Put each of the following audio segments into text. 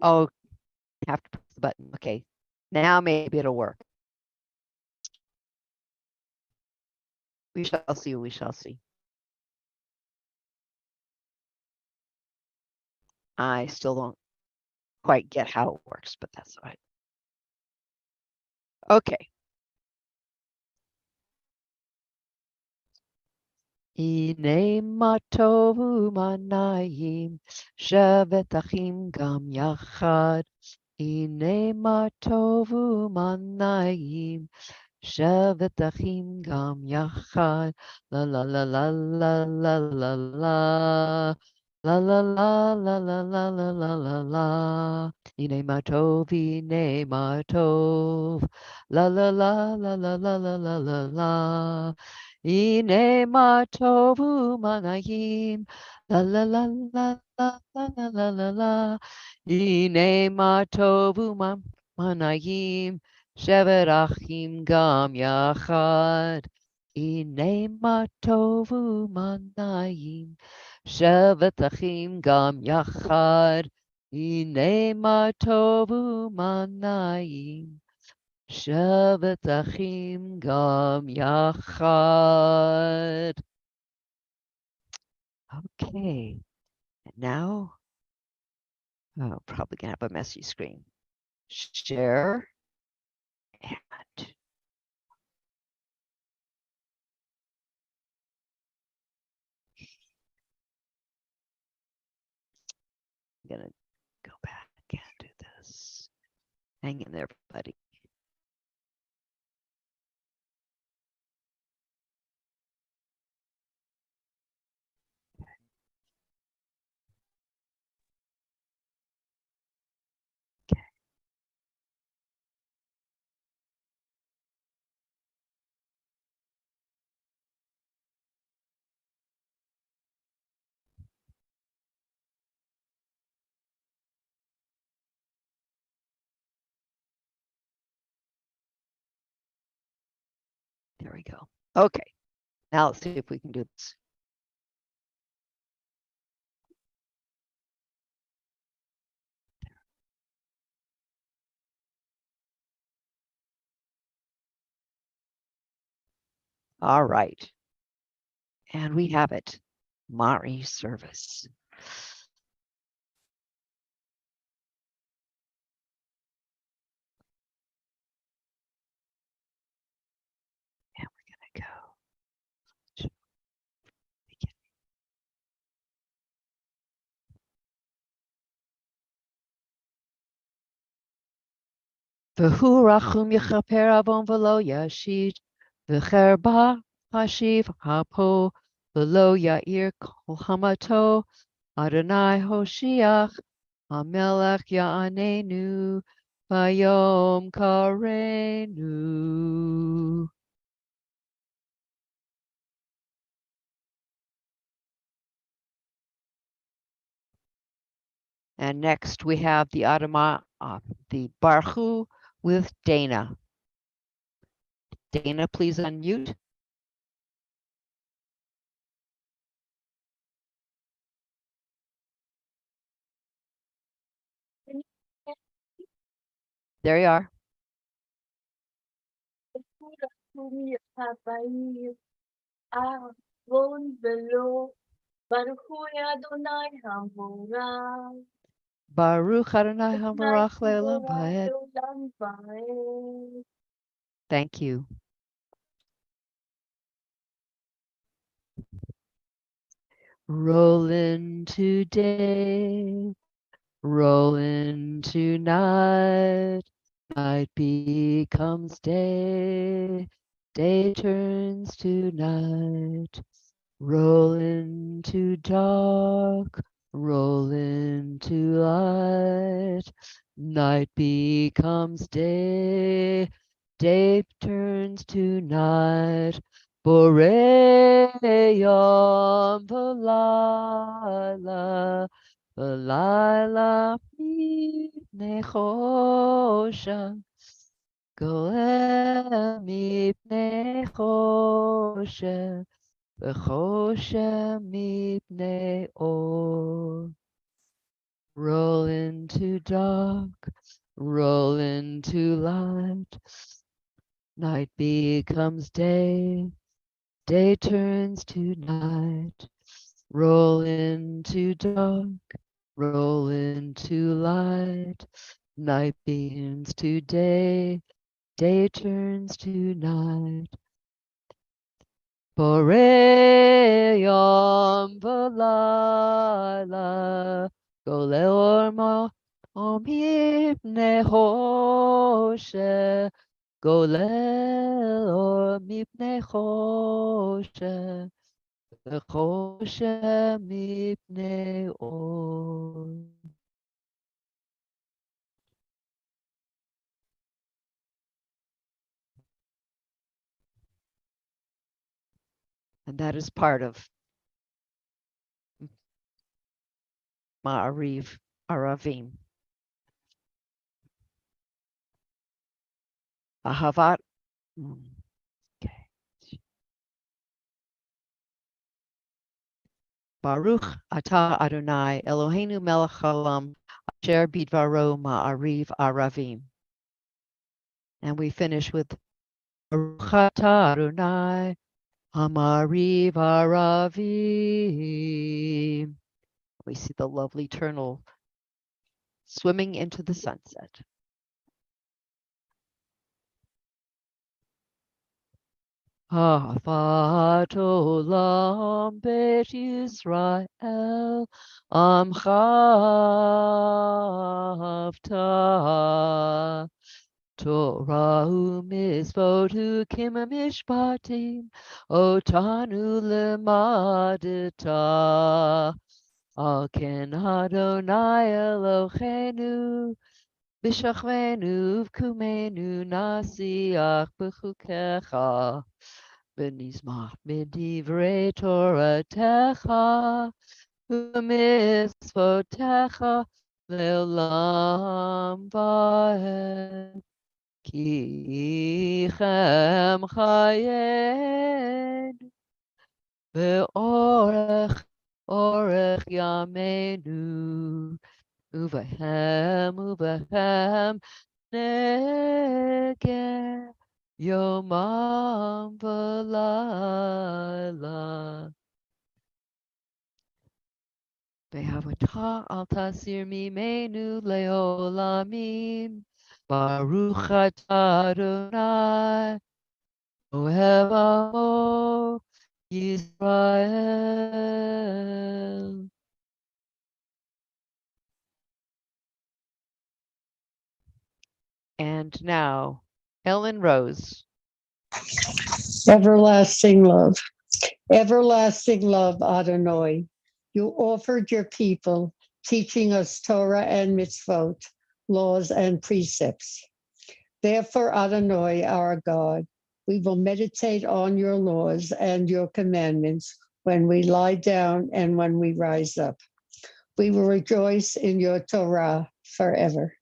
Oh, have to press the button. Okay, now maybe it'll work. We shall see. We shall see. I still don't quite get how it works, but that's all right. Okay. Ine matovu manayim shevet achim gam yachad. Ine matovu manayim shevet achim gam yachad. La la la la la la la la. La la la la la la la la la la. Ine matov, ine matov. La la la la la la la la la la. Ine matovu manayim. La la la la la la la la la la. Ine matovu manayim. Shevet achim gam yachad. Ine matovu manayim. Shevet achim gam yachad. Ine matovu manayim. Shevet achim gam yachad. Okay, and now, oh, probably gonna have a messy screen. Share and I'm gonna go back and do this. Hang in there, buddy. Okay. There we go. Okay, now let's see if we can do this. All right. And we have it. Mari service. And we're gonna go. V'hu rachum yechaper avon v'lo yashid, v'cherba hashiv hapo, v'lo ya'ir kol hamato, Adonai Hoshiach, Hamelech Ya'anenu, Vayom Karenu. And next we have the Adama, the Baruch with Dana. Dana, please unmute. There you are. Baruch Adonai Hamarach Le'olam Va'ed. Thank you. Rolling today, rolling tonight. Night becomes day, day turns to night. Rolling to dark, rolling to light. Night becomes day, day turns to night. Borei yom v'layla, v'layla mipnei choshen, golem mipnei choshen, v'choshen mipnei or. roll into dark, roll into light. Night becomes day, day turns to night. Roll into dark, roll into light. Night begins to day, day turns to night. Borei yom v'layla, golel ormo mipnei choshe, golel or mipnei choshe, v'choshe mipnei or. And that is part of Ma'ariv Aravim. Ahavat. Okay. Baruch atah Adonai Eloheinu melech haolam asher bidvaro ma'ariv aravim. And we finish with Baruch atah Adonai Hamariv aravim. We see the lovely turtle swimming into the sunset. Ahavat olam bet Yisrael amcha avta Torah u'mitzvot u'kim mishpatim otanu lemadita al ken Adonai Eloheinu b'shachvenu v'kumenu nasiach b'chukecha v'nizmach b'divrei Toratecha u'mitzvotecha le'olam va'ed. Ki chem chayen ve'orech yameinu uvahem nege yomam v'layla. Ve'havata al tasir mimenu leolamim. Baruch atah Adonai Ohev amo Yisrael. And now, Ellen Rose. Everlasting love. Everlasting love, Adonai. You offered your people, teaching us Torah and mitzvot, laws and precepts. Therefore, Adonai, our God, we will meditate on your laws and your commandments when we lie down and when we rise up. We will rejoice in your Torah forever.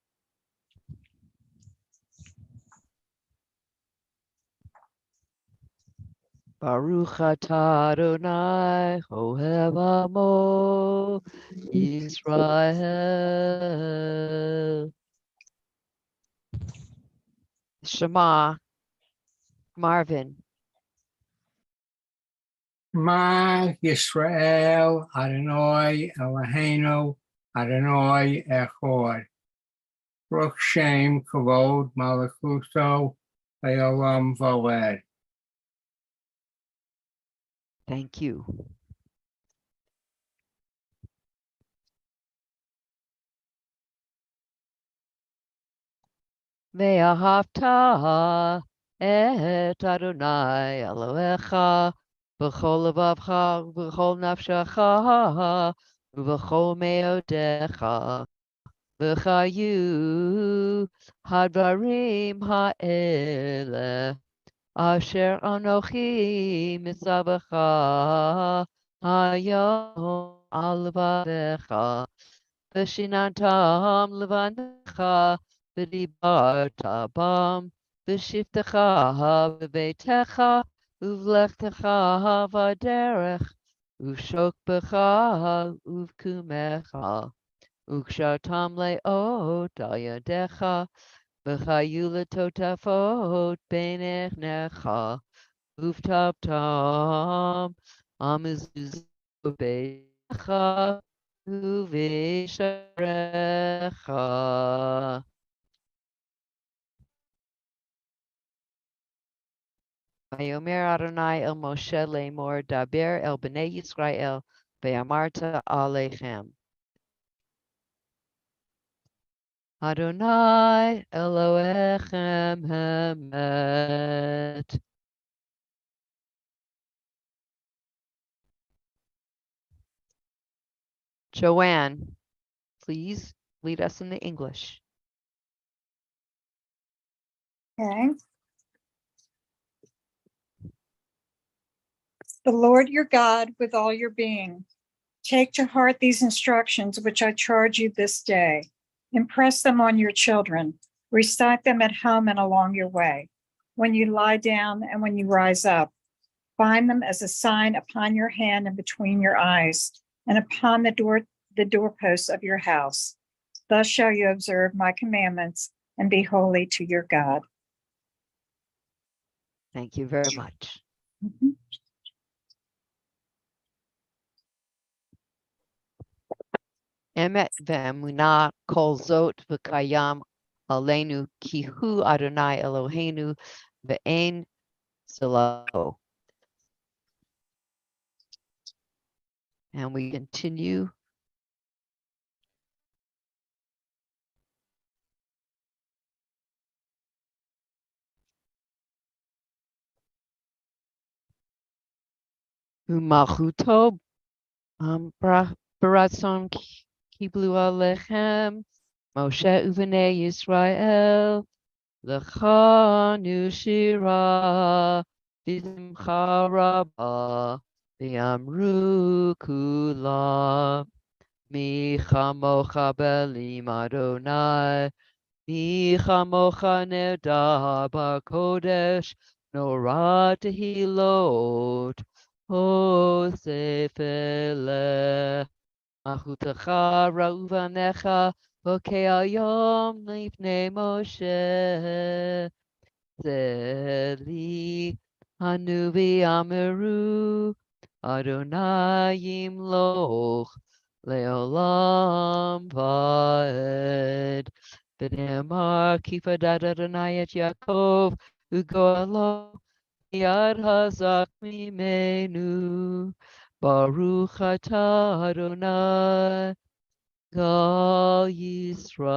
Baruch atah Adonai Ohev amo Yisrael. Shema, Marvin. Ma Yisrael Adonai Eloheinu Adonai Echad. Baruch Shem Kavod Malachuto Leolam Valed. Thank you. Ve'ahavta et Adonai Elohecha v'chol levavcha v'chol nafshecha v'chol meodecha v'chayu hadvarim ha'ele asher anochi mitzavecha hayom al levavecha v'shinantam levanecha v'dibarta bam v'shiftecha v'beitecha uvlechtecha v'derech uvshokbecha uvkumecha Ukshatam le'ot al yadecha, v'chayu letotafot beinechnecha, uvtavtam amizuz beinecha, uvesharecha. Vayomer Adonai el Moshe lemor daber el bnei Yisrael ve'amarta alechem. Adonai Elohechem Hemet. Joanne, please lead us in the English. Okay. The Lord your God with all your being. Take to heart these instructions which I charge you this day. Impress them on your children. Recite them at home and along your way, when you lie down and when you rise up. Bind them as a sign upon your hand and between your eyes, and upon the doorposts of your house. Thus shall you observe my commandments and be holy to your God. Thank you very much. Emet ve'emunah kol zot v'kayam aleinu ki hu Adonai Eloheinu ve'en zelo. And we continue. Umalchuto baratzon kiblu alechem Moshe uvenei Yisrael lechanu shira v'simcha rabba v'amru kulam mi chamocha belim Adonai mi chamocha neda b'kodesh norah tehilot hosefele Achutecha rauvanecha bokei ayom lifnei Moshe Zeli Hanuvi Amiru Adonai Yimloch Leolam Vaed V'nemar Kipadat Adonai et Yaakov Ugoalo Yad Hazak Mimenu Baruch atah Adonai Gal Yisrael.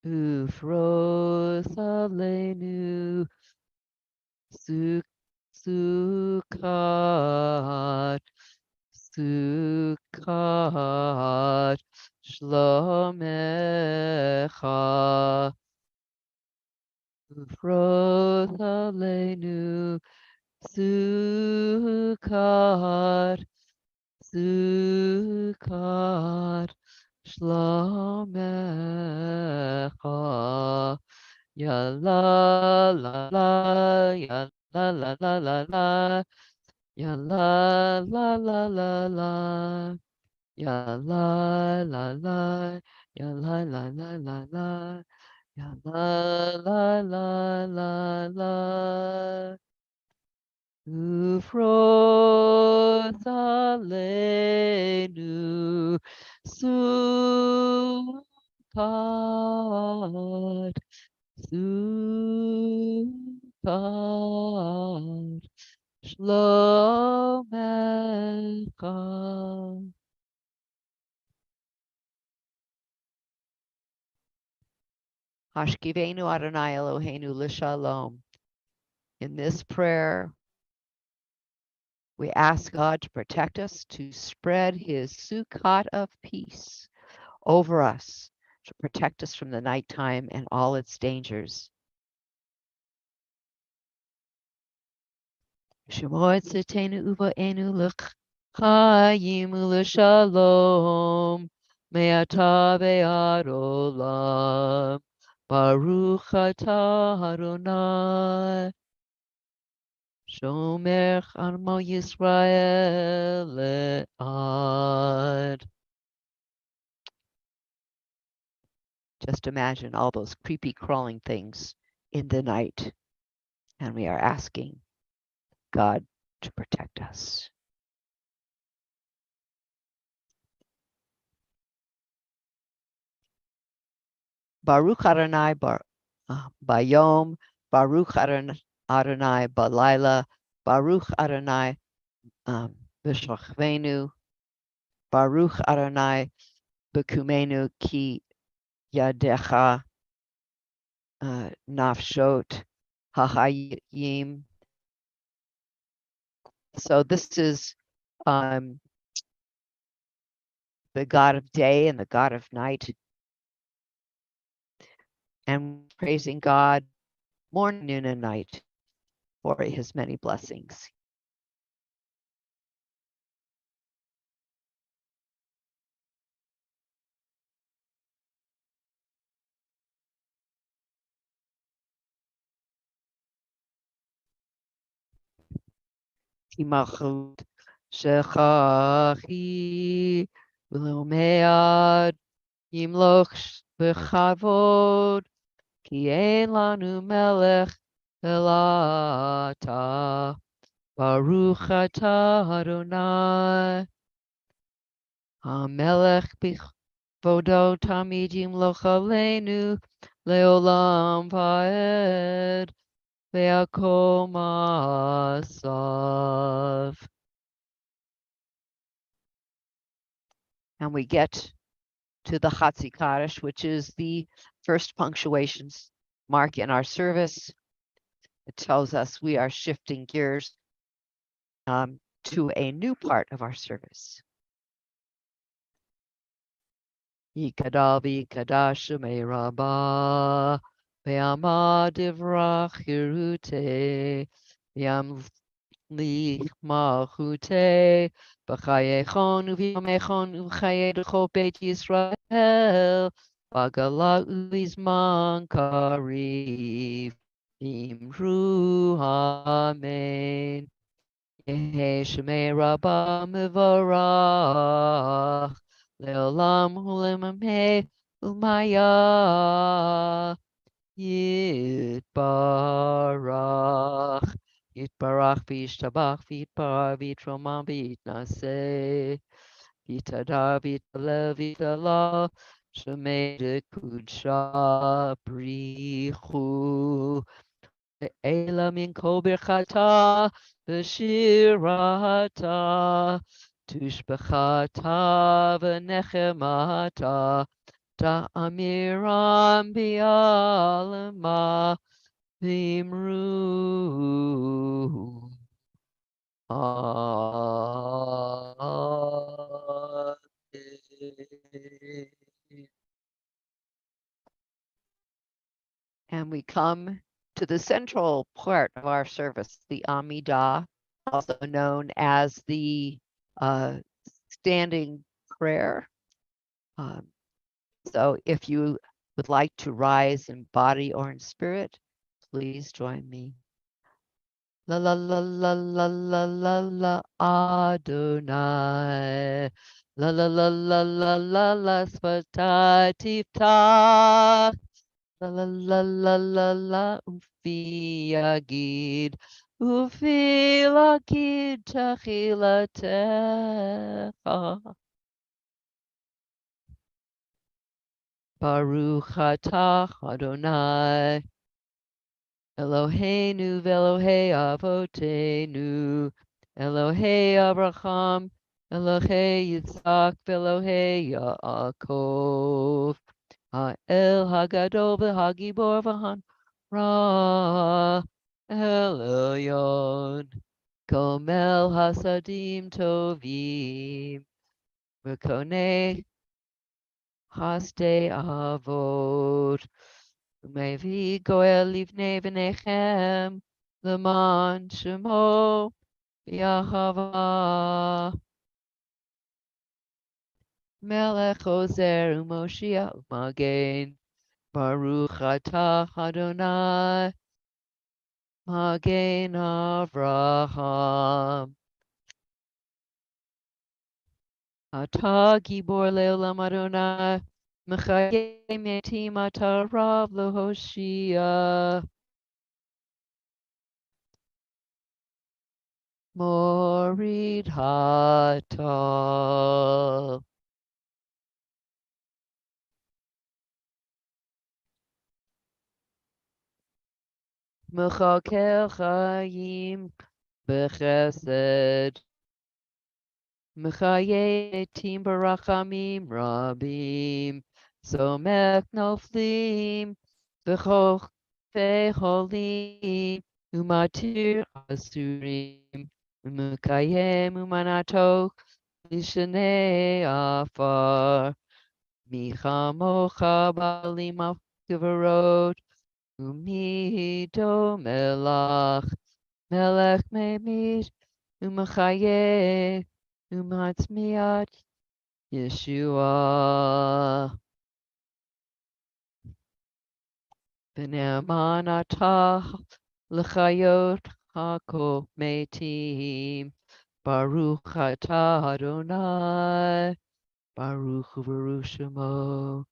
Ufros aleinu Sukkot Shlomecha Ufros aleinu Sukkot Shlomecha Ya la la la ya la la la la la ya la la la la la ya la la la ya la la la la la ya la la la la la Ufros aleinu Sukkot Sukkot Shlomecha. Hashkivenu Adonai Eloheinu l'shalom. In this prayer, we ask God to protect us, to spread his Sukkot of peace over us, to protect us from the nighttime and all its dangers. Shemo etzitenu uvaenu l'chaim u'l'shalom. me'ata ve'ad olam. Baruch atah Adonai, shomer Amo Yisrael le'ad. Just imagine all those creepy crawling things in the night. And we are asking God to protect us. Baruch Adonai Bayom, Baruch Adonai Balayla, Baruch Adonai B'Shachvenu, Baruch Adonai B'Kumenu Ki Yadecha Nafshot Hahayim. So this is the God of day and the God of night, and praising God morning, noon, and night for his many blessings. Timachut shechachi v'lo me'ad yimloch b'chavod ki ein lanu melech elata baruch atah Adonai hamelech b'chvodo tamid yimloch aleinu leolam va'ed ve'akol ma'asav. And we get to the Chatzi Kaddish, which is the first punctuation mark in our service. It tells us we are shifting gears to a new part of our service. Yikadal v'yikadash shemei rabbah ve'amad divrach hirute Li malchute b'chayechon u'v'yomechon u'chayei d'chol Beit Yisrael b'gala u'lizman kariv imru amen. Yehi shemei rabbah mevorach leolam u'lemameh u'maya Yitbarach, Yitbarach v'yishtabach v'yitbar v'yitromam v'yitnaseh v'yitadar v'yitalel v'yitalal shemei dekudsha brichu Eila min kol birchata v'shirata tushbechata v'nechemata Ta'amiram bi'alma v'imru And we come to the central part of our service, the Amidah, also known as the standing prayer. So if you would like to rise in body or in spirit, please join me. La la la la la la la la Adonai. La la la la la la la Sfatai Tiftach. La la la la la la Ufi Yagid. Ufi Lagid Tachilatecha. Baruch atah Adonai Eloheinu v'Elohei avotenu Elohei Abraham Elohei Yitzhak v'Elohei Yaakov Ha'el Hagadol v'Hagibor v'Hanra El Elyon Gomel Hasadim Tovim V'Konei Hasdei Avot Umevi goel livnei v'nechem l'man shemo v'yahava. Melech Ozer Umoshia Umagen. Baruch atah Adonai. Magen Avraham. Atah Gibor Leolam Adonai. Mechaye metim atah Rav Lehoshia. Morid Hatov. Mechakel Chaim Bechesed. Mechaye metim barachamim rabim. Somech noflim. Bechoch Beholim. Umatir asurim. Umekayem umanatok. Mishnei afar. Michamocha balim av Umido melach. Melech memit. Umachaye. Umatzmiat. Yeshua. V'ne'eman atah l'chayot hako metim. Baruch atah Adonai. Baruch u'baruch shemo.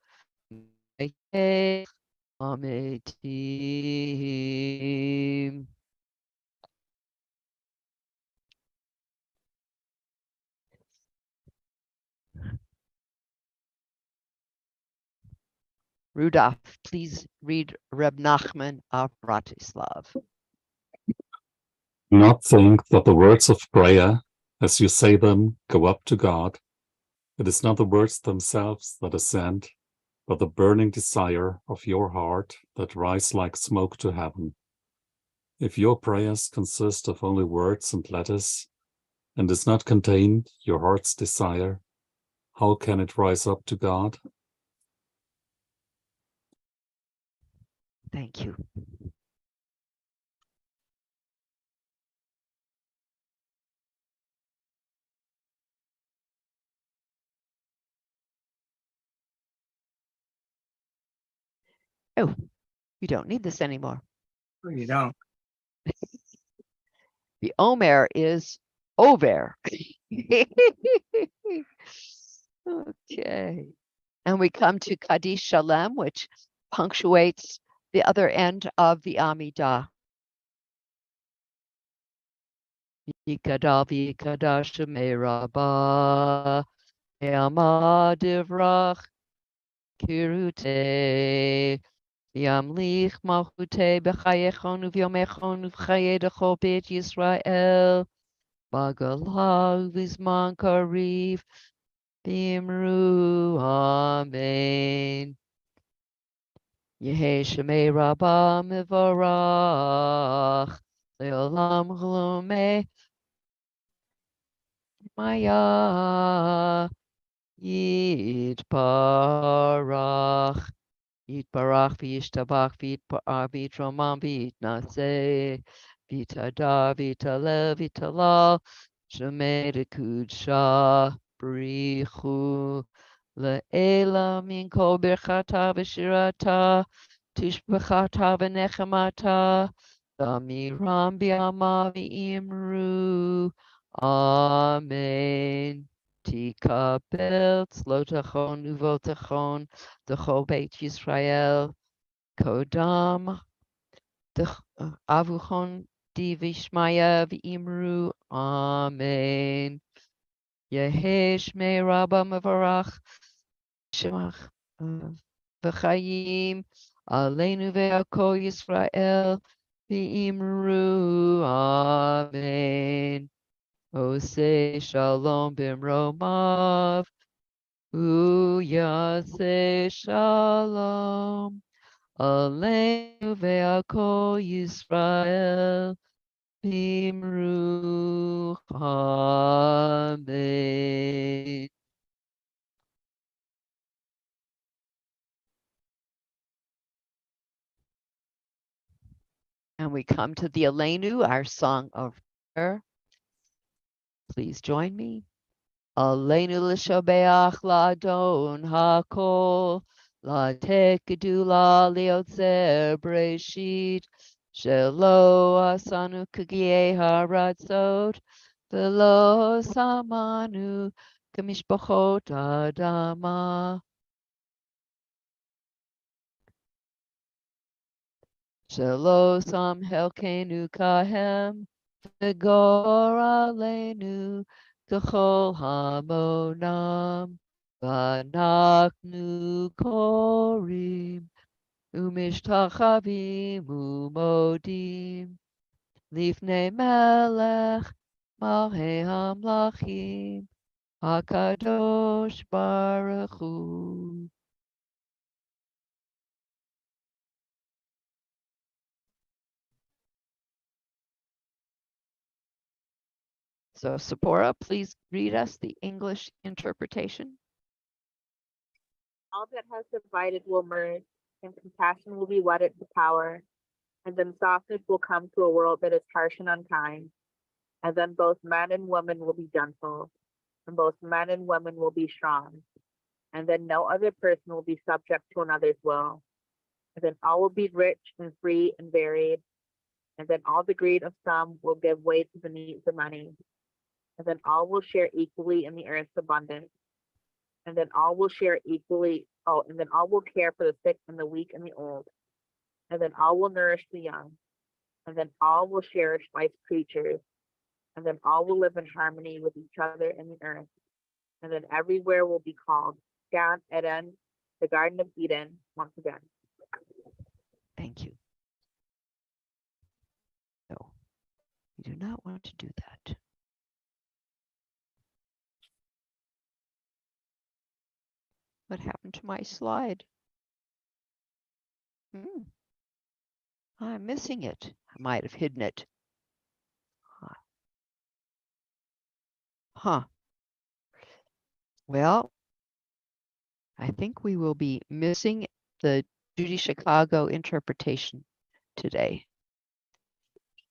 Ametim. Rudolph, please read Reb Nachman of Bratislav. Do not think that the words of prayer, as you say them, go up to God. It is not the words themselves that ascend, but the burning desire of your heart that rise like smoke to heaven. If your prayers consist of only words and letters, and does not contain your heart's desire, how can it rise up to God? Thank you. Oh, you don't need this anymore. You don't. The Omer is over. Okay. And we come to Kaddish Shalom, which punctuates the other end of the Amidah. Yikadal v'yikadash shemei rabbah, Yamad divrach kirute, Yamlich malchute b'chayechon u'vyomechon u'v'chaye dechol beit Yisrael, B'galah u'v'zman kariv, B'imru amen. Yehi shemei rabbah mivarach, Le'olam chlomei Maya Yitbarach Yitbarach V'yishtabach V'yitromam V'yitnaseh V'yitadar V'yitalel V'yitalal Shemei Dekudshah B'richu Le'ela min kol birchata v'shirata Tishbachata v'nechemata Damiram B'yama V'imru Amen. Tikabel tzlotachon uvotachon dechol beit Yisrael kodam avuchon divishmaya v'imru Amen. Yehesh me rabba mevarach shemach v'chayim aleinu ve'akol Yisrael v'imru Amen. Ose shalom bimromav, uyase shalom, aleinu ve'akol Yisrael, bimru amen. And we come to the Aleinu, our song of prayer. Please join me. Aleinu l'shabeach la'adon ha'kol, la'tek gedula liotzer breshit, shelo asanu kagie haratzot, velo samanu kamishpachot adama. Shelo sam helkenu kahem, v'gor aleinu kachol hamonam. V'anachnu korim, umishtachavim umodim, lifnei melech, malchei hamlachim, hakadosh baruch hu. So, Sephora, please read us the English interpretation. All that has divided will merge, and compassion will be wedded to power, and then softness will come to a world that is harsh and unkind, and then both man and woman will be gentle, and both men and women will be strong, and then no other person will be subject to another's will, and then all will be rich and free and varied, and then all the greed of some will give way to the needs of many, and then all will share equally in the earth's abundance, and then all will share equally. Oh, and then all will care for the sick and the weak and the old, and then all will nourish the young, and then all will cherish life's creatures, and then all will live in harmony with each other in the earth, and then everywhere will be called Gan Eden, the Garden of Eden, once again. Thank you. No, we do not want to do that. What happened to my slide? I'm missing it. I might have hidden it. Huh. Well, I think we will be missing the Judy Chicago interpretation today.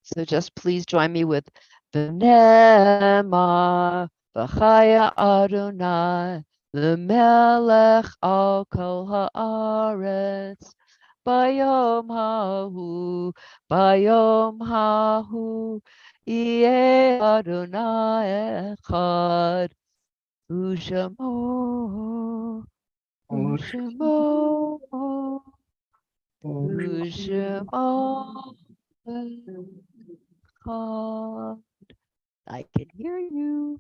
So just please join me with V'nema v'chaya Adonai l'melech al kol haaretz bayom hahu yeh Adonai echad u'shemo u'shemo u'shemo echad. I can hear you.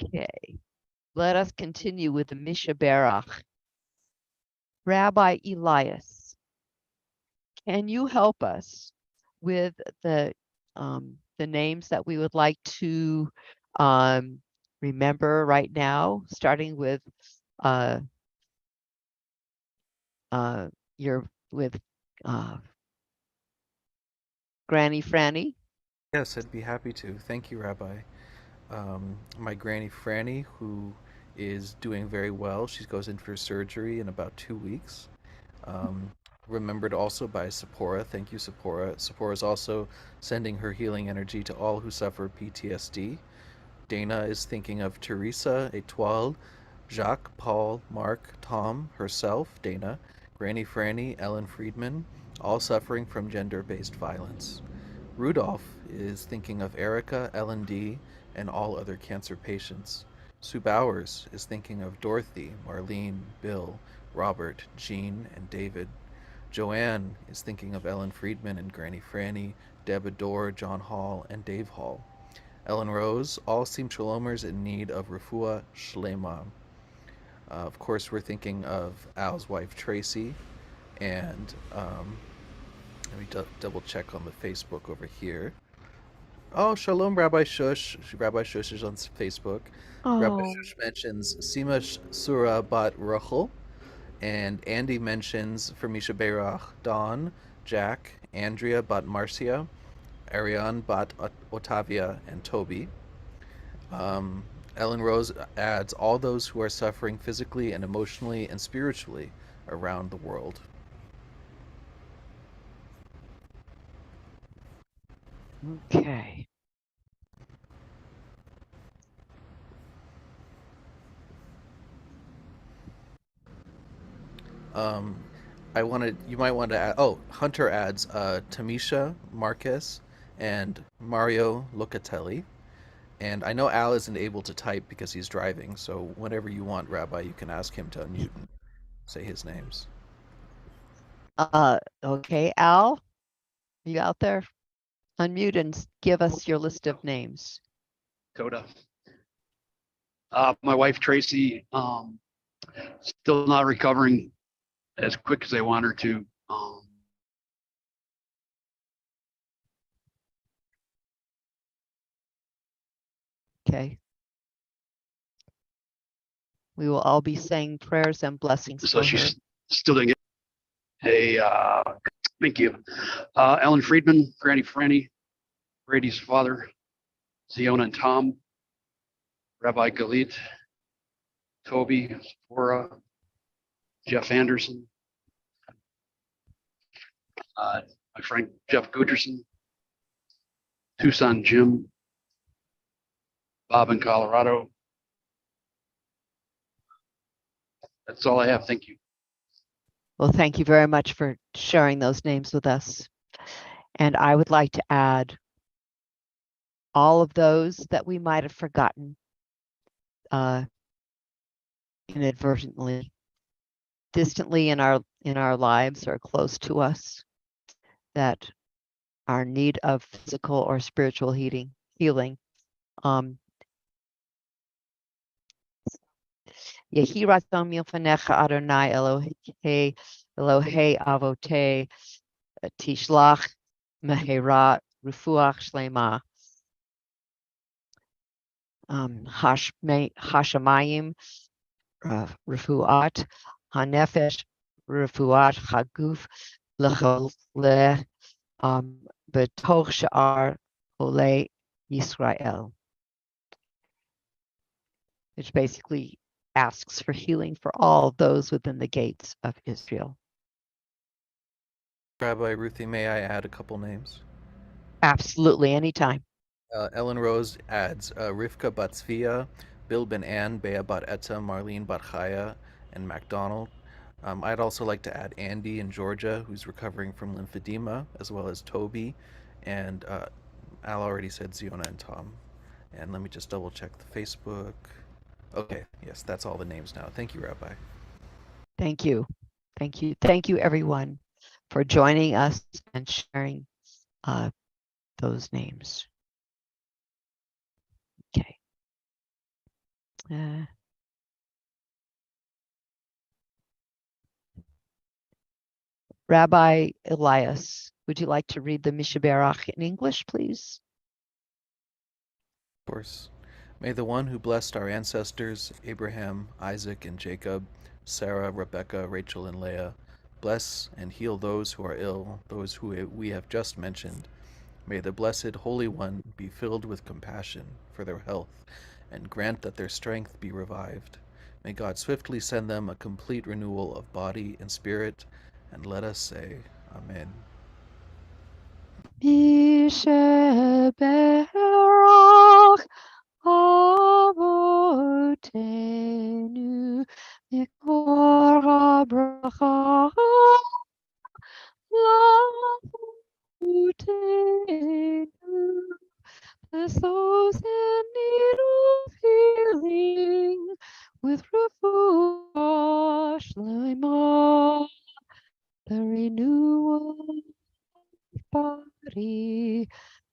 Okay. Let us continue with the Mishaberach. Rabbi Elias, can you help us with the names that we would like to remember right now, starting with Granny Franny? Yes, I'd be happy to. Thank you, Rabbi. My Granny Franny, who is doing very well. She goes in for surgery in about 2 weeks. Remembered also by Sephora. Thank you, Sephora. Sephora is also sending her healing energy to all who suffer PTSD. Dana is thinking of Teresa, Etoile, Jacques, Paul, Mark, Tom, herself, Dana, Granny Franny, Ellen Friedman, all suffering from gender-based violence. Rudolph is thinking of Erica, Ellen D., and all other cancer patients. Sue Bowers is thinking of Dorothy, Marlene, Bill, Robert, Jean, and David. Joanne is thinking of Ellen Friedman and Granny Franny, Deb Adore, John Hall, and Dave Hall. Ellen Rose, all seem shalomers in need of refuah shlema. Of course, we're thinking of Al's wife Tracy, and let me double check on the Facebook over here. Oh, Shalom, Rabbi Shush. Rabbi Shush is on Facebook. Rabbi Shush mentions Sima Surah Bat Rachel, and Andy mentions for Misha Berach, Dawn, Jack, Andrea Bat Marcia, Ariane Bat Otavia, and Toby. Ellen Rose adds all those who are suffering physically and emotionally and spiritually around the world. Okay. Um, you might want to add, Hunter adds Tamisha Marquez and Mario Locatelli. And I know Al isn't able to type because he's driving, so whenever you want, Rabbi, you can ask him to unmute and say his names. Okay, Al, you out there? Unmute and give us your list of names. Coda. My wife Tracy, still not recovering as quick as I want her to. Okay. We will all be saying prayers and blessings So for her. she's still doing it. Hey, thank you. Ellen Friedman, Granny Franny, Brady's father, Ziona and Tom, Rabbi Galit, Toby, Sephora, Jeff Anderson, my friend Jeff Guterson, Tucson Jim, Bob in Colorado. That's all I have. Thank you. Well, thank you very much for sharing those names with us. And I would like to add all of those that we might have forgotten inadvertently, distantly in our lives or close to us, that are in need of physical or spiritual healing. Yehi ratzon milfanecha Adonai Elohei Avote Tishlach Mehera Rufuach Shlema Hashamayim Rufuat Hanefesh Rufuat Haguf Lechole Betoch Sha'ar Ole Yisrael, which basically asks for healing for all those within the gates of Israel. Rabbi Ruthie, may I add a couple names? Absolutely, anytime. Ellen Rose adds Rivka Batzvia, Bill Ben Ann, Bea Bat Etta, Marlene Bat Chaya, and MacDonald. I'd also like to add Andy in Georgia, who's recovering from lymphedema, as well as Toby, and Al already said Ziona and Tom. And let me just double check the Facebook. Okay, yes, that's all the names now. Thank you, Rabbi. Thank you. Thank you. Thank you, everyone, for joining us and sharing those names. Okay. Rabbi Elias, would you like to read the Mishaberach in English, please? Of course. May the one who blessed our ancestors, Abraham, Isaac, and Jacob, Sarah, Rebekah, Rachel, and Leah, bless and heal those who are ill, those who we have just mentioned. May the blessed Holy One be filled with compassion for their health and grant that their strength be revived. May God swiftly send them a complete renewal of body and spirit, and let us say, Amen. Mishaberach Avotenu Mikor HaBracha Lavutenu. Bless those in need of healing with refuah shlema, the renewal of body,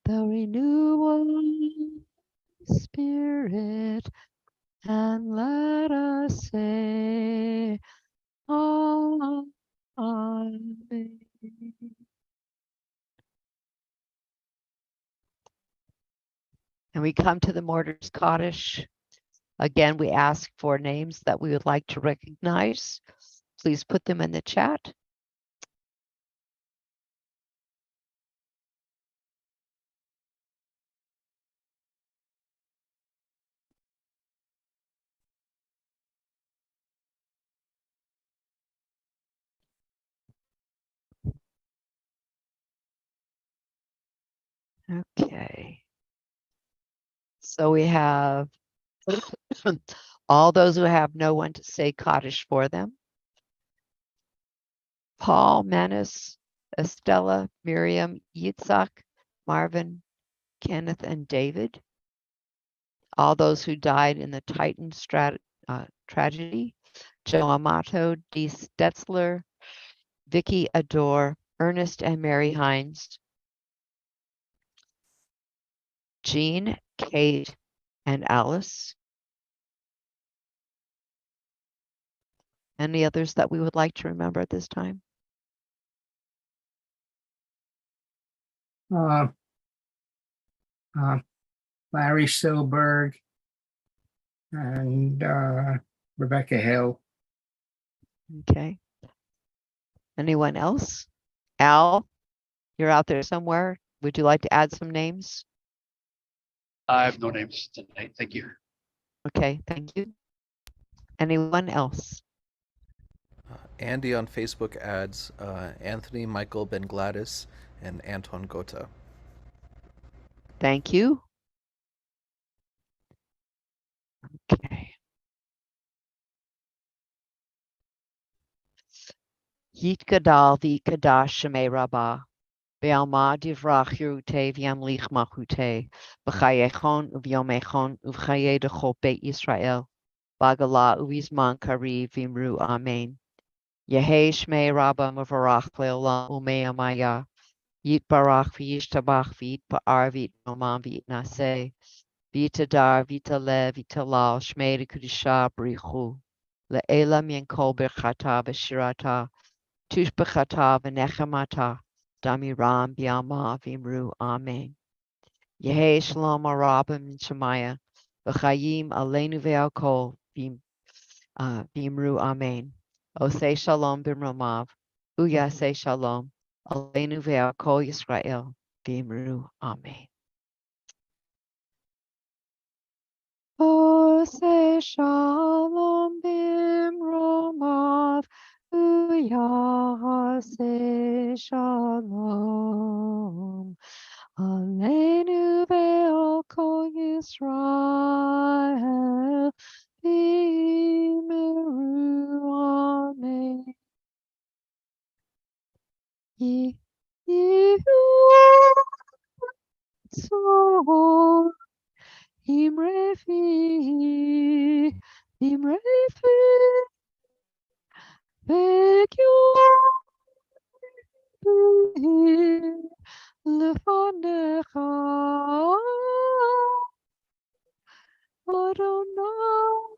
the renewal of spirit, and let us say, Amen. And we come to the Mortar's Kaddish. Again, we ask for names that we would like to recognize. Please put them in the chat. Okay. So we have all those who have no one to say Kaddish for them. Paul, Manus, Estella, Miriam, Yitzhak, Marvin, Kenneth, and David. All those who died in the Titan tragedy. Joe Amato, Dee Stetzler, Vicky Adore, Ernest and Mary Hines, Jean, Kate, and Alice. Any others that we would like to remember at this time? Uh, Larry Silberg and Rebecca Hill. Okay. Anyone else? Al, you're out there somewhere. Would you like to add some names? I have no names tonight. Thank you. Okay, thank you. Anyone else? Andy on Facebook adds Anthony Michael Ben Gladys and Anton Gotha. Thank you. Okay. Yitgadal v'ikadash shemei Rabbah. Be'alma divrach yirute v'yamlich malchute. B'chayechon u'v'yomechon u'v'chaye dechol Beit Yisrael. B'agala u'vizman kariv v'imru amen. Yehei shmei Rabbah mevarach le'olam u'me'amaya. Yitbarach v'yishtabach v'yitpa'ar v'yitnoman v'yitnaseh. V'yitadar v'yitaleh v'yitalal shmei l'kedusha b'richu. Le'ela min kol birchata v'shirata. Tushbechata v'nechemata. Damiram bi'alma v'imru amen. Yehei shalom arabim min shemaya. V'chayim aleinu ve'al v'imru amen. Osei shalom b'mromav. Uyasei shalom. Aleinu ve'al kol Yisrael. V'imru amen. Osei shalom b'mromav. Uyasei shalom. Aleinu ve'al kol Yisrael. V'imru amen. So Imrefi, Vecchio Lefanecha Adonai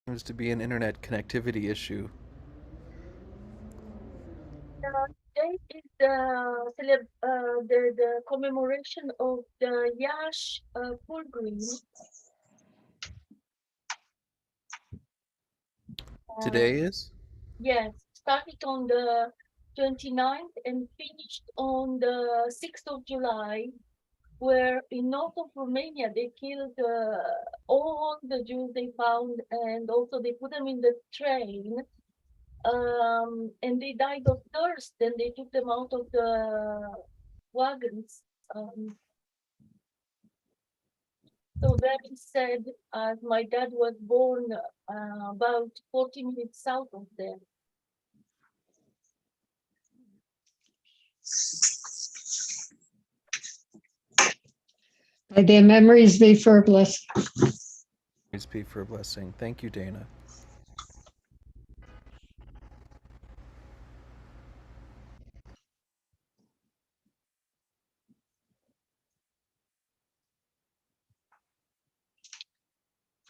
Seems to be an internet connectivity issue. Date is the commemoration of the Yash pilgrim. Today is? Yes, started on the 29th and finished on the 6th of July, where in north of Romania they killed all the Jews they found, and also they put them in the train, and they died of thirst. Then they took them out of the wagons. So very sad, as my dad was born about 40 minutes south of there. May their memories be for a blessing. Please be for a blessing. Thank you, Dana.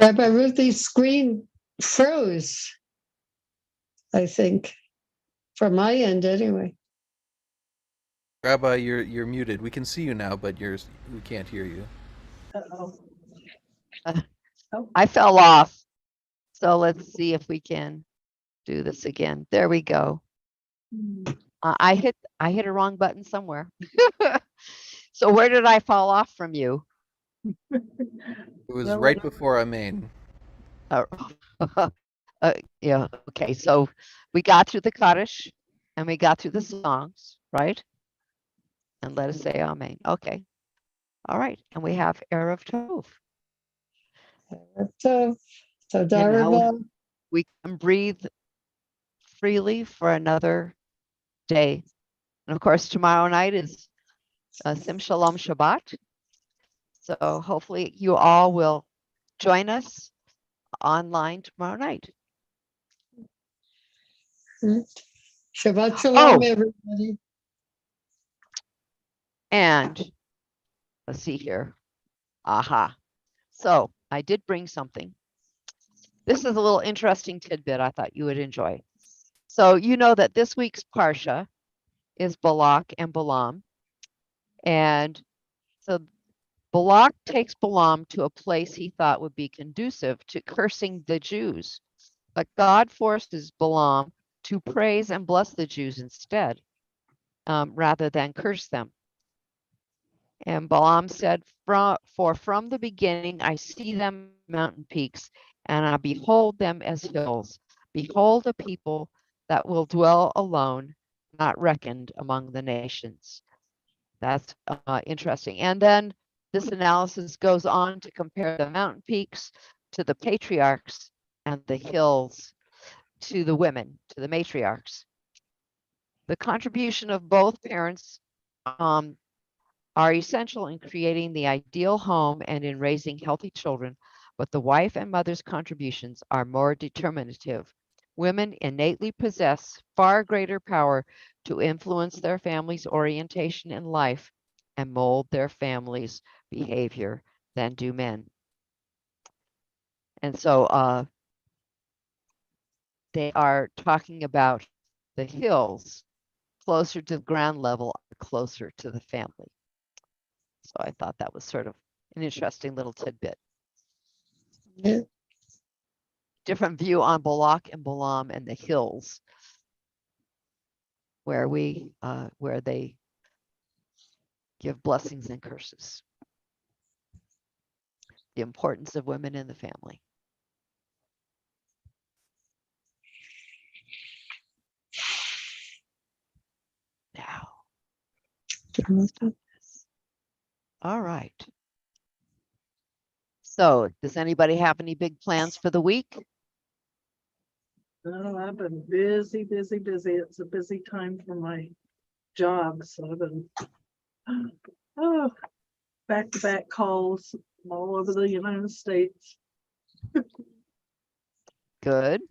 Rabbi Ruthie's screen froze, I think, from my end anyway. Rabbi, you're muted. We can see you now, but we can't hear you. Uh-oh. I fell off. So let's see if we can do this again. There we go. I hit a wrong button somewhere. So where did I fall off from you? It was right before Amen. Uh, yeah, okay. So we got through the Kaddish and we got through the songs, right? And let us say Amen. Okay. All right. And we have Erev Tov. So, And now Darabah. we can breathe freely for another day. And of course, tomorrow night is Sim Shalom Shabbat. So hopefully you all will join us online tomorrow night. Shabbat Shalom, Oh, everybody. and let's see here. Aha. So I did bring something. This is a little interesting tidbit I thought you would enjoy. So you know that this week's Parsha is Balak and Balaam. And so Balak takes Balaam to a place he thought would be conducive to cursing the Jews. But God forces Balaam to praise and bless the Jews instead, rather than curse them. And Balaam said, for from the beginning I see them mountain peaks, and I behold them as hills. Behold a people that will dwell alone, not reckoned among the nations. That's interesting. And then this analysis goes on to compare the mountain peaks to the patriarchs and the hills to the women, to the matriarchs. The contribution of both parents are essential in creating the ideal home and in raising healthy children, but the wife and mother's contributions are more determinative. Women innately possess far greater power to influence their family's orientation in life and mold their family's behavior than do men. And so they are talking about the hills closer to the ground level, closer to the family. So I thought that was sort of an interesting little tidbit. Yeah. Different view on Balak and Balaam and the hills, where they give blessings and curses. The importance of women in the family. Now, all right. So, does anybody have any big plans for the week? No, I've been busy. It's a busy time for my job, so I've been back-to-back calls all over the United States. Good.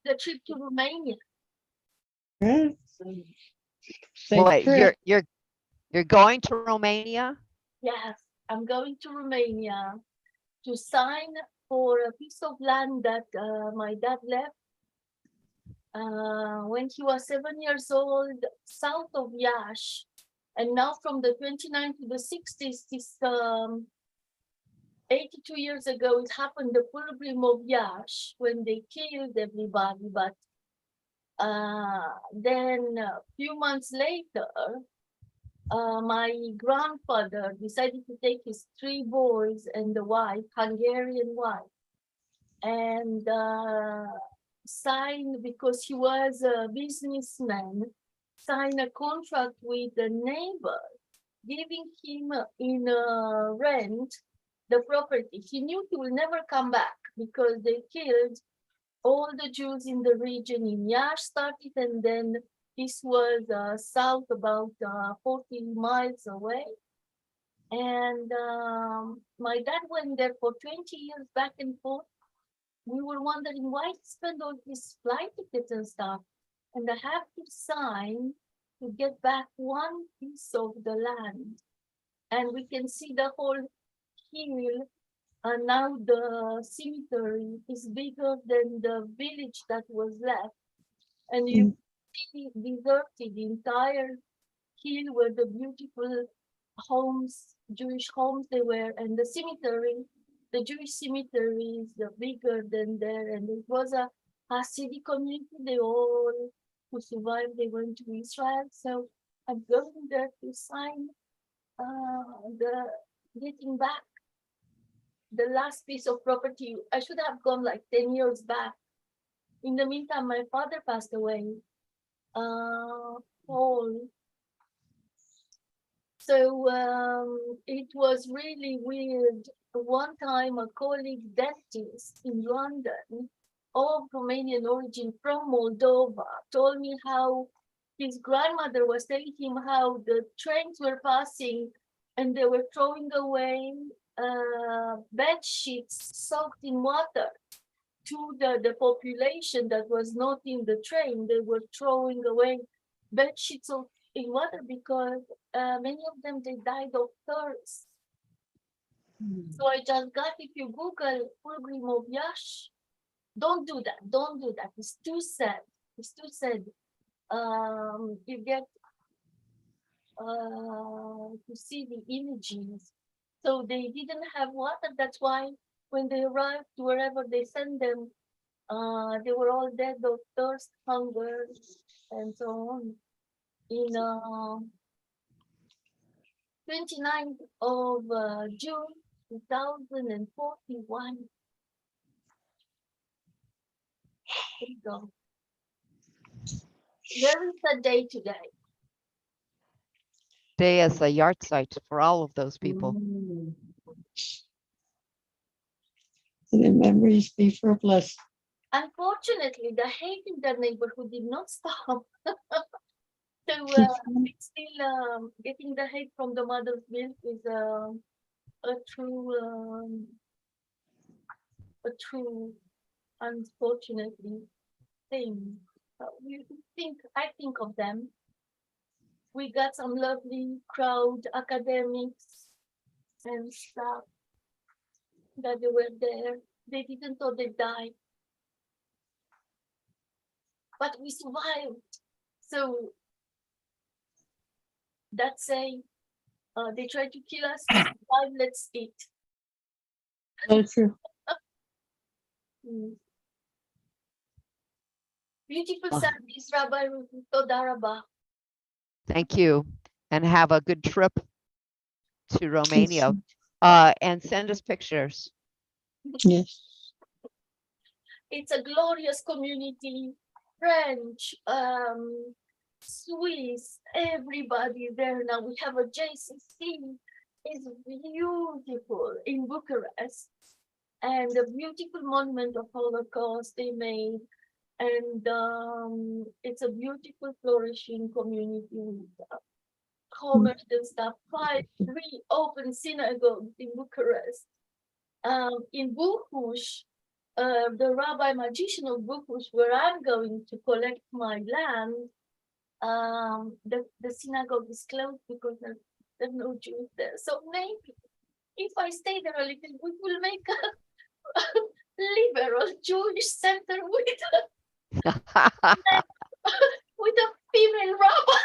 The trip to Romania. Yeah. Wait, you're going to Romania? Yes, I'm going to Romania to sign for a piece of land that my dad left when he was 7 years old, south of Iași. And now from the 29th to the 60s, this 82 years ago, it happened, the pilgrim of Iași, when they killed everybody. But then a few months later, my grandfather decided to take his 3 boys and the wife, Hungarian wife, and signed, because he was a businessman, signed a contract with the neighbor, giving him in rent the property. He knew he will never come back because they killed all the Jews in the region in Iași started, and then this was south about 40 miles away. And my dad went there for 20 years back and forth. We were wondering why he spent all these flight tickets and stuff. And I have to sign to get back one piece of the land. And we can see the whole hill And now the cemetery is bigger than the village that was left. And you see deserted the entire hill where the beautiful homes, Jewish homes they were, and the cemetery, the Jewish cemetery is bigger than there. And it was a Hasidic community. They all who survived, they went to Israel. So I'm going there to sign the getting back the last piece of property. I should have gone like 10 years back. In the meantime, my father passed away. Paul. So it was really weird. One time, a colleague dentist in London, of Romanian origin from Moldova, told me how his grandmother was telling him how the trains were passing and they were throwing away bed sheets soaked in water to the population that was not in the train. They were throwing away bed sheets in water because many of them, they died of thirst. So I just got, if you Google Pilgrim of Yash, don't do that. Don't do that. It's too sad. It's too sad. You get to see the images. So they didn't have water. That's why when they arrived, wherever they sent them, they were all dead of thirst, hunger, and so on. In 29th of June 2041. There you go. There is a day today. Day as a yard site for all of those people. Their memories be for a blessing. Unfortunately, the hate in the neighborhood did not stop. So it's still getting the hate from the mother's milk is a true, unfortunately, thing. I think of them. We got some lovely crowd, academics and stuff that they were there. They didn't know they died, but we survived. So that's say they tried to kill us. We survived. Let's eat. That's true. Beautiful service, Rabbi Ruth. Toda Rabah. Thank you. And have a good trip to Romania. And send us pictures. Yes. It's a glorious community. French, Swiss, everybody there now. We have a JCC. It's beautiful in Bucharest. And a beautiful monument of Holocaust they made. And it's a beautiful, flourishing community with commerce and stuff. 3 open synagogues in Bucharest. In Buhush, the rabbi magician of Buhush, where I'm going to collect my land, the synagogue is closed because there's no Jews there. So maybe if I stay there a little, we will make a liberal Jewish center with a female rabbi.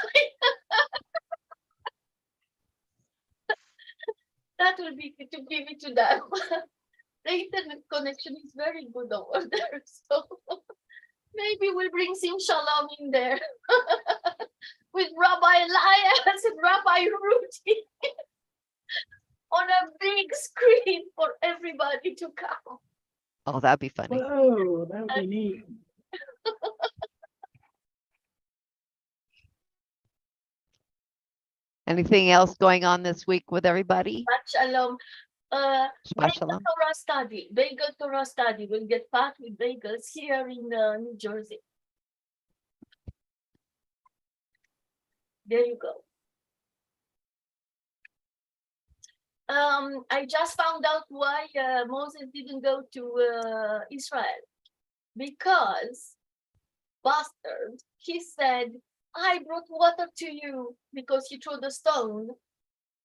That will be to give it to them. The internet connection is very good over there, so maybe we'll bring Sim Shalom in there with Rabbi Elias and Rabbi Rudy on a big screen for everybody to come. Oh, that'd be funny. Whoa, that would be neat. Anything else going on this week with everybody? Shalom. Shabbat shalom. Bagel Torah study. We'll get back with bagels here in New Jersey. There you go. I just found out why Moses didn't go to Israel. Because, bastard, he said, I brought water to you because he threw the stone.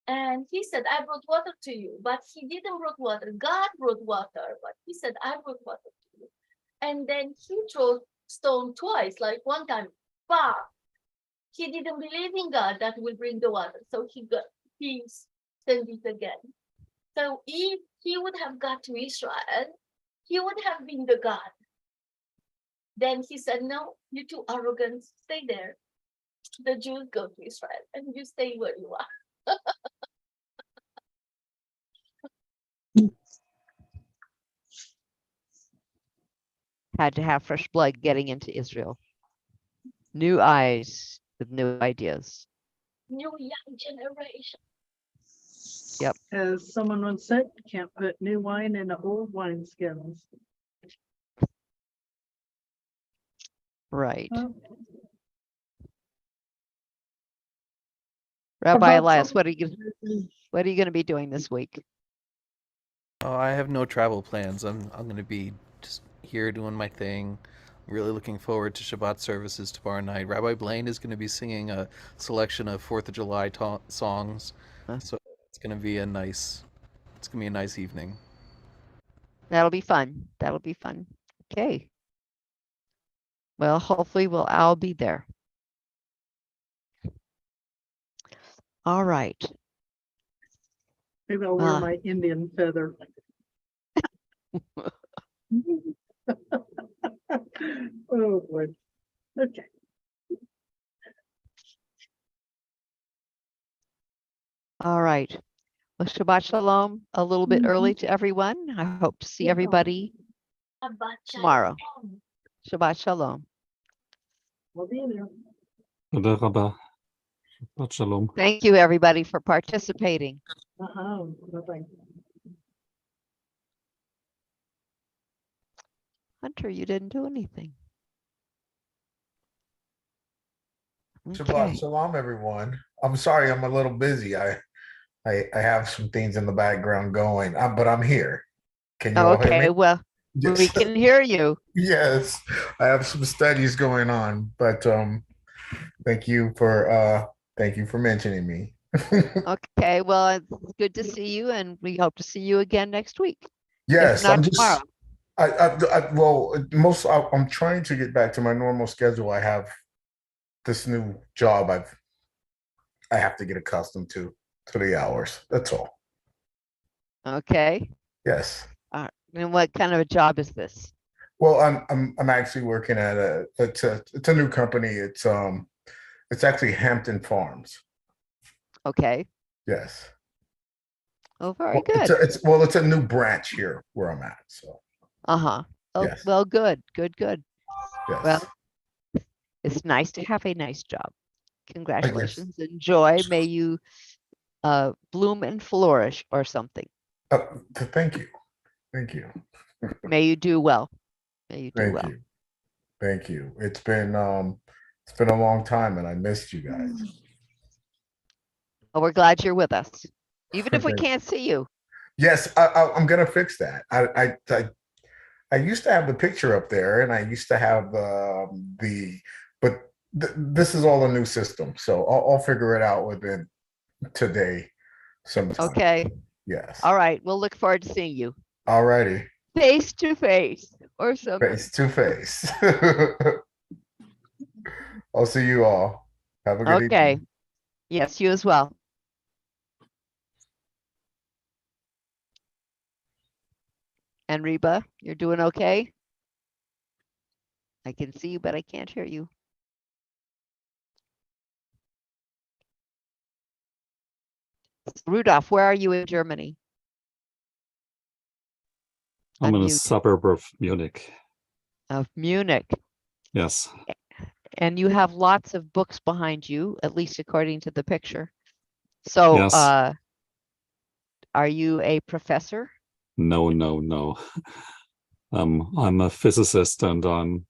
And he said, I brought water to you, but he didn't brought water. God brought water, but he said, I brought water to you. And then he threw stone twice, like one time, bah! He didn't believe in God that will bring the water. So he sent it again. So if he would have got to Israel, he would have been the God. Then he said, no, you too arrogant, stay there. The Jews go to Israel and you stay where you are. Had to have fresh blood getting into Israel. New eyes with new ideas. New young generation. As someone once said, you can't put new wine in old wineskins. Right. Oh, Rabbi About Elias, some- what are you going to be doing this week? Oh, I have no travel plans. I'm going to be just here doing my thing. Really looking forward to Shabbat services tomorrow night. Rabbi Blaine is going to be singing a selection of 4th of July songs. Huh. So it's going to be a nice evening. That'll be fun. That'll be fun. Okay. Well, hopefully we'll all be there. All right. maybe I'll wear Ah. my Indian feather. Oh, boy. Okay. All right. Well, Shabbat Shalom a little bit early to everyone. I hope to see everybody Shabbat tomorrow. shalom. Shabbat Shalom. I'll be there. Tודה רבה. Shabbat Shalom. Thank you, everybody, for participating. Uh-huh. Bye-bye. Hunter, you didn't do anything. Shabbat Okay. shalom, everyone. I'm sorry, I'm a little busy. I have some things in the background going, but I'm here. Can you all hear Okay. me? Well, we Yes. can hear you. Yes, I have some studies going on, but thank you for mentioning me. Okay. Well, it's good to see you, and we hope to see you again next week. Yes, If not I'm just tomorrow. I'm trying to get back to my normal schedule. I have this new job I have to get accustomed to the hours. That's all. Okay. Yes. And what kind of a job is this? Well, I'm actually working at it's a new company. It's actually Hampton Farms. Okay. Yes. Oh, very Well, good. it's a new branch here where I'm at. So Uh-huh. Oh, yes. well, good. Good. Yes. Well, it's nice to have a nice job. guess. Congratulations. Enjoy. May you bloom and flourish or something. Thank you. Thank you. May you do well. May you do Thank well. you. Thank you. It's been a long time and I missed you guys. Well, we're glad you're with us, even if we Thank- can't see you. Yes, I'm gonna fix that. I used to have the picture up there, and I used to have but this is all a new system, so I'll figure it out within today sometime. Okay. Yes. All right. We'll look forward to seeing you All righty. face to face or something. Face to face. I'll see you all. Have a good Okay. evening. Yes, you as well. And Reba, you're doing okay? I can see you, but I can't hear you. Rudolph, where are you in Germany? I'm in a Unmute. suburb of Munich. Of Munich. Yes. And you have lots of books behind you, at least according to the picture. So, Yes. are you a professor? No. I'm a physicist, and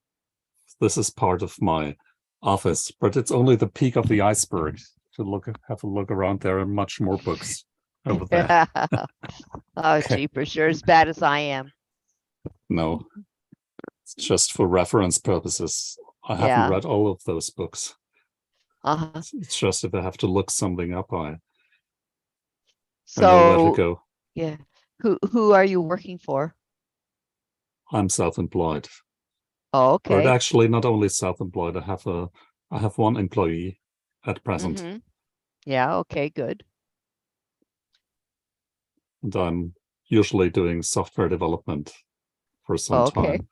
this is part of my office, but it's only the peak of the iceberg. Have a look around. There are much more books over there. Oh, jeepers, you're as bad as I am. No, it's just for reference purposes. I haven't Yeah. read all of those books. Uh-huh. It's just if I have to look something up, I know where to So, go. yeah, who are you working for? I'm self-employed. Oh, But okay. actually not only self-employed, I have one employee at present. Mm-hmm. Yeah, okay, good. And I'm usually doing software development for some Okay. time.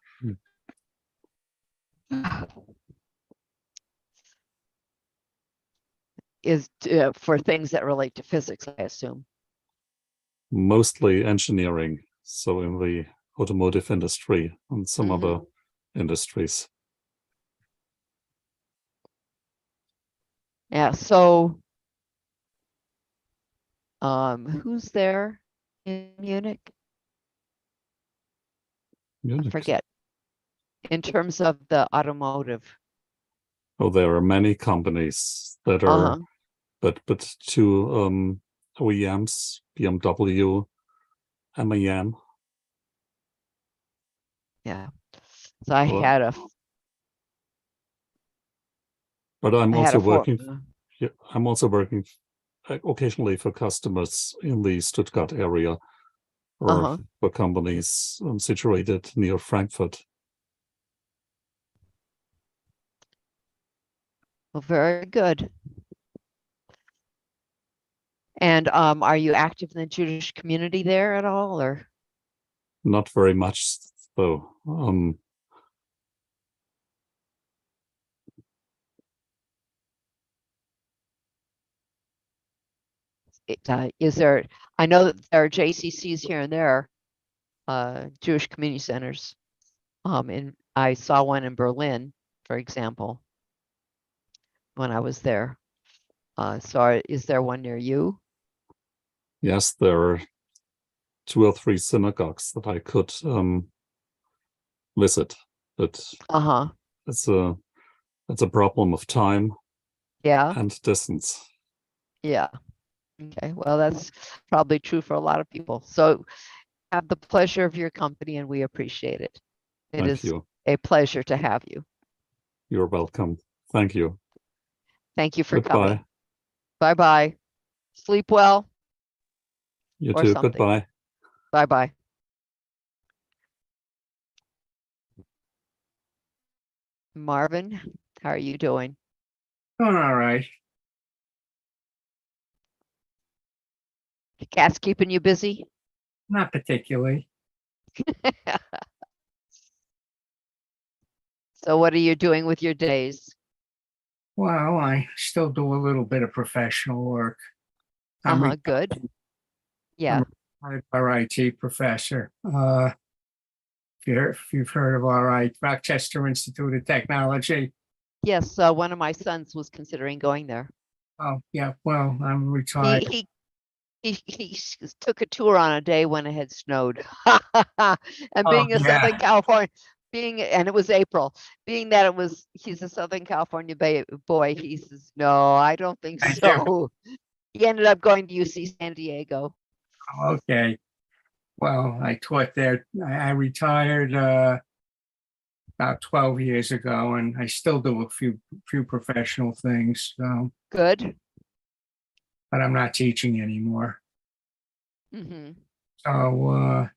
Is for things that relate to physics, I assume. Mostly engineering, so in the automotive industry and some other industries. Yeah, so who's there in Munich? I forget. In terms of the automotive. Oh, there are many companies that are, but two OEMs, BMW, MAN. Yeah. So I had a. But I'm also working. Yeah, I'm also working occasionally for customers in the Stuttgart area, or for companies situated near Frankfurt. Well, very good. And are you active in the Jewish community there at all, or? Not very much, though. Is there? I know that there are JCCs here and there, Jewish community centers. And I saw one in Berlin, for example, when I was there. So is there one near you? Yes, there are 2 or 3 synagogues that I could visit, but it's a problem of time. Yeah. And distance. Yeah. Okay. Well, that's probably true for a lot of people. So have the pleasure of your company, and we appreciate it. It is a pleasure to have you. You're welcome. Thank you. Thank you for coming. Bye-bye. Sleep well. You too. Goodbye. Bye-bye. Marvin, how are you doing? Doing all right. The cat's keeping you busy? Not particularly. So what are you doing with your days? Well, I still do a little bit of professional work. Good. Yeah. I'm a RIT professor. If you've heard of Rochester Institute of Technology. Yes, one of my sons was considering going there. Oh, yeah. Well, I'm retired. He took a tour on a day when it had snowed. And being a Southern California, and it was April, being that he's a Southern California boy, he says, no, I don't think so. He ended up going to UC San Diego. Okay. Well, I taught there. I retired about 12 years ago, and I still do a few professional things. So good. But I'm not teaching anymore. So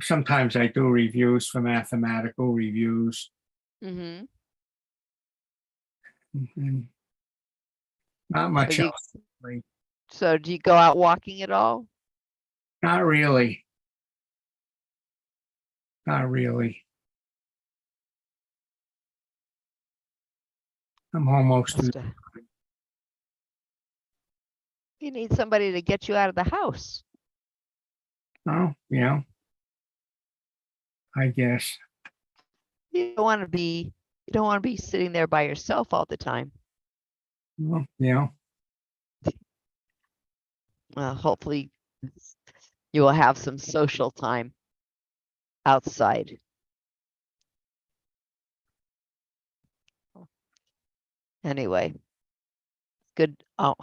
sometimes I do reviews for mathematical reviews. And not much else. So do you go out walking at all? Not really. Not really. I'm almost. You need somebody to get you out of the house. Oh, yeah. I guess. You don't want to be sitting there by yourself all the time. Well, yeah. Well, hopefully you will have some social time outside. Anyway, good. Oh,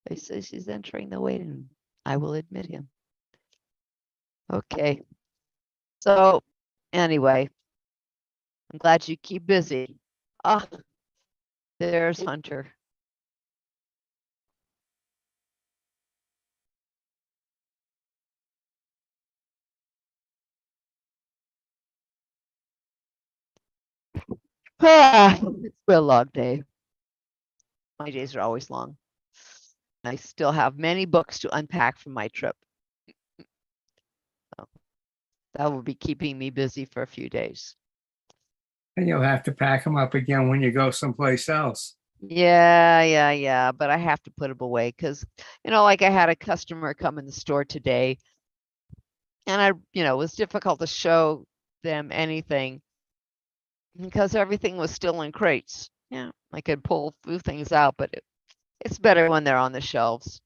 they say she's entering the waiting room. I will admit him. Okay. So anyway, I'm glad you keep busy. Ah, there's Hunter. It's been a long day. My days are always long. I still have many books to unpack from my trip. So that will be keeping me busy for a few days. And you'll have to pack them up again when you go someplace else. Yeah. But I have to put them away because, like I had a customer come in the store today and it was difficult to show them anything because everything was still in crates. Yeah, I could pull a few things out, but it's better when they're on the shelves.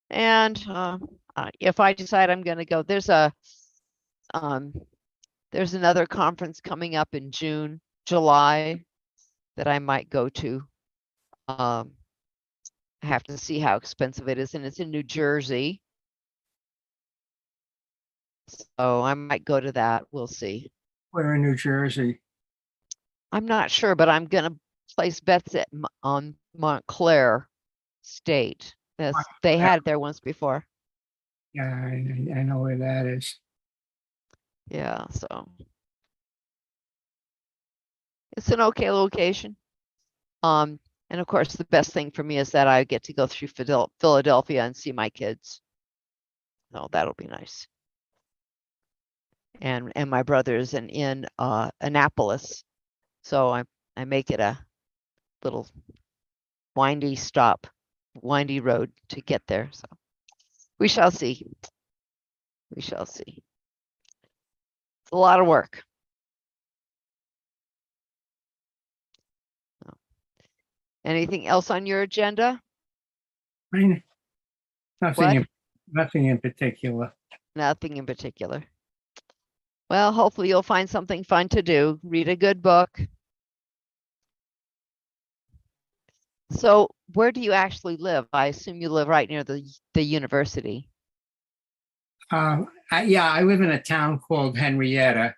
And if I decide I'm going to go, there's another conference coming up in July that I might go to. I have to see how expensive it is, and it's in New Jersey. So I might go to that. We'll see. We're in New Jersey. I'm not sure, but I'm going to place bets on Montclair State. They had it there once before. Yeah, I know where that is. Yeah, so it's an okay location. And of course, the best thing for me is that I get to go through Philadelphia and see my kids. So that'll be nice. And my brother's in Annapolis, so I make it a little windy road to get there. So we shall see. We shall see. It's a lot of work. Anything else on your agenda? Nothing, What? nothing in particular. Nothing in particular. Well, hopefully you'll find something fun to do. Read a good book. So where do you actually live? I assume you live right near the university. I live in a town called Henrietta,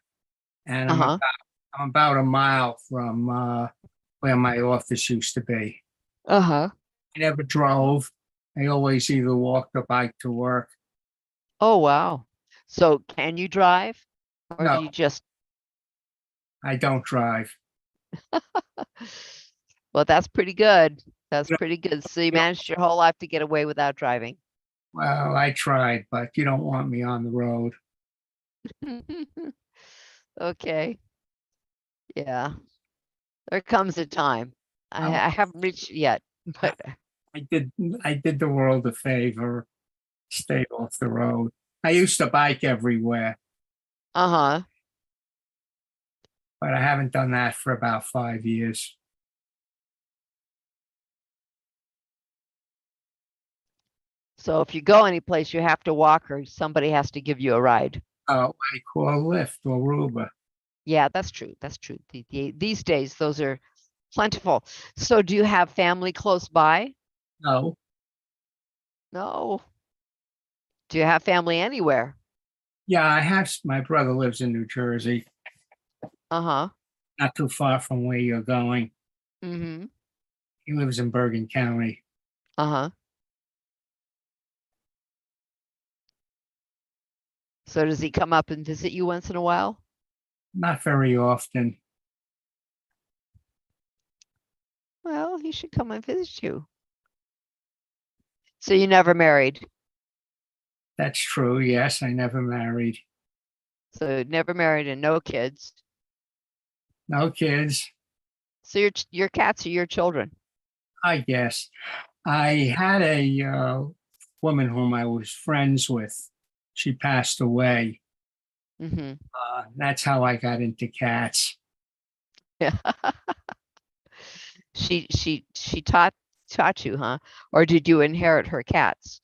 and I'm about a mile from where my office used to be. I never drove. I always either walked or biked to work. Oh, wow. So can you drive? Or No. do you just? I don't drive. Well, that's pretty good. That's pretty good. So you managed your whole life to get away without driving. Well, I tried, but you don't want me on the road. Okay. Yeah. There comes a time. I haven't reached it yet, but I did the world a favor, stayed off the road. I used to bike everywhere, uh-huh. but I haven't done that for about 5 years. So if you go anyplace, you have to walk or somebody has to give you a ride. Oh, I call Lyft or Uber. Yeah, that's true. That's true. These days, those are plentiful. So do you have family close by? No. No. Do you have family anywhere? Yeah, I have. My brother lives in New Jersey. Uh-huh. Not too far from where you're going. Mm-hmm. He lives in Bergen County. Uh-huh. So does he come up and visit you once in a while? Not very often. Well, he should come and visit you. So you never married? That's true. Yes, I never married. So never married and no kids. No kids. So your cats are your children. I guess. I had a woman whom I was friends with. She passed away. Mm-hmm. That's how I got into cats. Yeah. She taught you, huh? Or did you inherit her cats?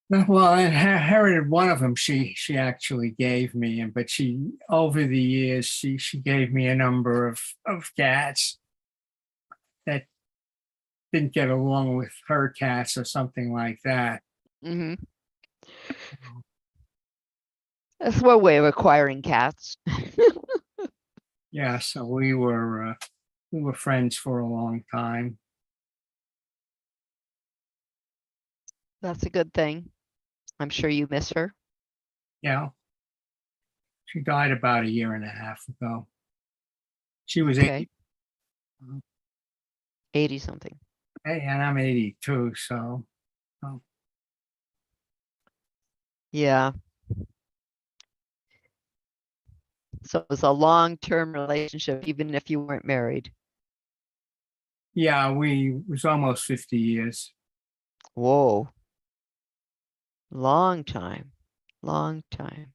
Well, I inherited one of them. She actually gave me, but she over the years she gave me a number of cats that didn't get along with her cats or something like that. Mm-hmm. That's one way of acquiring cats. Yeah, so we were friends for a long time. That's a good thing. I'm sure you miss her. Yeah. She died about a year and a half ago. She was Okay. 80, 80 something. and I'm 82, so Yeah. So it's a long-term relationship, even if you weren't married. yeah, it was almost 50 years. Whoa. Long time. Long time.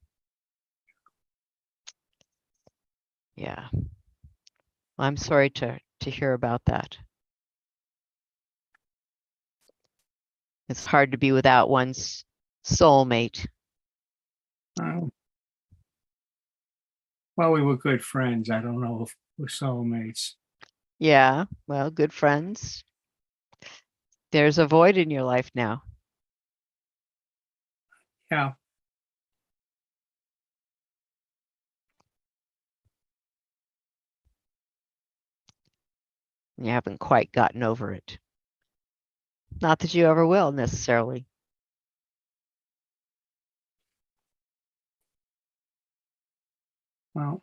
Yeah. I'm sorry to hear about that. It's hard to be without one's soulmate. Well, we were good friends. I don't know if we're soulmates. Yeah, well, good friends. There's a void in your life now. Yeah. You haven't quite gotten over it. Not that you ever will necessarily. Well,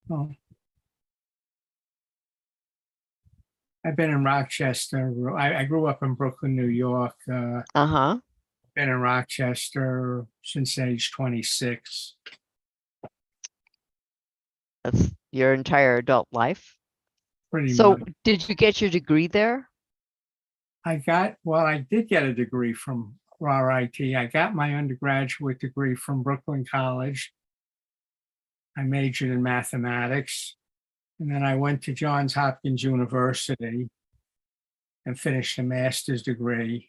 well, I've been in Rochester. I grew up in Brooklyn, New York. Uh-huh. Been in Rochester since age 26. That's your entire adult life. Pretty So much. did you get your degree there? I did get a degree from RIT. I got my undergraduate degree from Brooklyn College. I majored in mathematics. And then I went to Johns Hopkins University and finished a master's degree